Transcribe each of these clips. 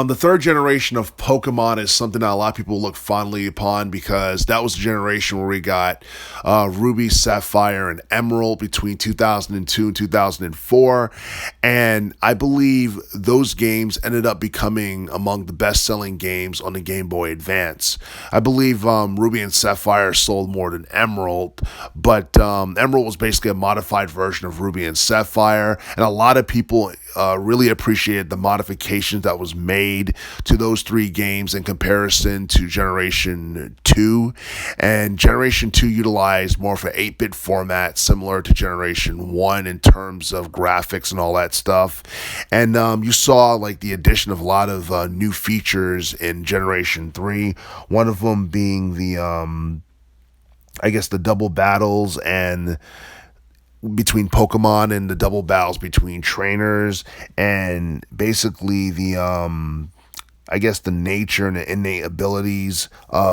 The third generation of Pokemon is something that a lot of people look fondly upon because that was the generation where we got Ruby, Sapphire, and Emerald between 2002 and 2004. And I believe those games ended up becoming among the best-selling games on the Game Boy Advance. I believe Ruby and Sapphire sold more than Emerald, but Emerald was basically a modified version of Ruby and Sapphire, and a lot of people really appreciated the modifications that was made to those three games in comparison to Generation 2. And Generation 2 utilized more of an 8-bit format similar to Generation 1 in terms of graphics and all that stuff. And you saw like the addition of a lot of new features in Generation 3, one of them being the the double battles and between Pokemon and the double battles between trainers, and basically the the nature and the innate abilities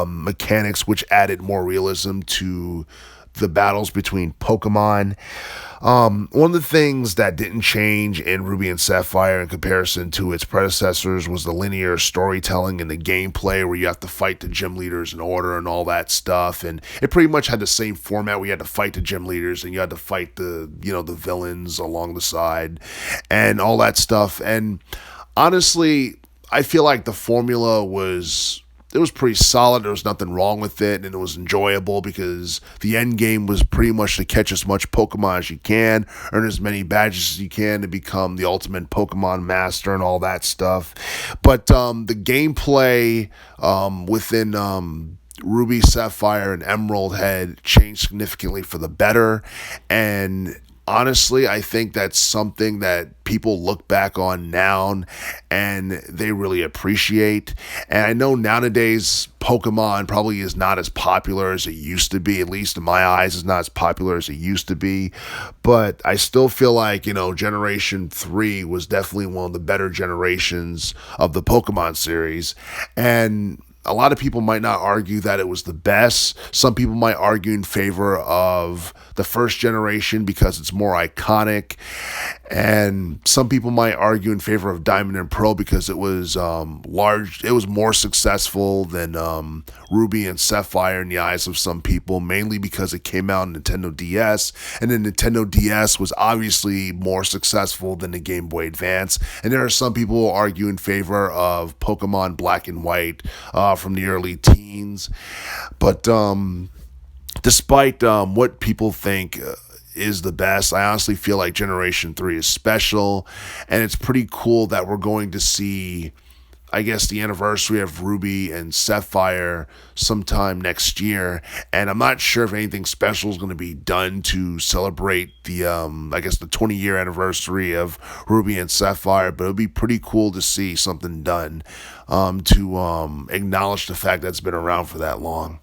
mechanics, which added more realism to the battles between Pokemon. One of the things that didn't change in Ruby and Sapphire in comparison to its predecessors was the linear storytelling and the gameplay where you have to fight the gym leaders in order and all that stuff. And it pretty much had the same format where you had to fight the gym leaders and you had to fight the villains along the side and all that stuff. And honestly, I feel like the formula was pretty solid. There was nothing wrong with it, and it was enjoyable because the end game was pretty much to catch as much Pokemon as you can, earn as many badges as you can to become the ultimate Pokemon master and all that stuff. But the gameplay within Ruby, Sapphire, and Emerald had changed significantly for the better, and honestly, I think that's something that people look back on now and they really appreciate. And I know nowadays Pokemon probably is not as popular as it used to be, at least in my eyes, is not as popular as it used to be. But I still feel like, Generation 3 was definitely one of the better generations of the Pokemon series. And a lot of people might not argue that it was the best. Some people might argue in favor of the first generation because it's more iconic. And some people might argue in favor of Diamond and Pearl because it was large. It was more successful than Ruby and Sapphire in the eyes of some people, mainly because it came out on Nintendo DS. And the Nintendo DS was obviously more successful than the Game Boy Advance. And there are some people who argue in favor of Pokemon Black and White from the early teens. But despite what people think is the best, I honestly feel like Generation 3 is special, and it's pretty cool that we're going to see, the anniversary of Ruby and Sapphire sometime next year. And I'm not sure if anything special is going to be done to celebrate the, the 20-year anniversary of Ruby and Sapphire, but it would be pretty cool to see something done to acknowledge the fact that it's been around for that long.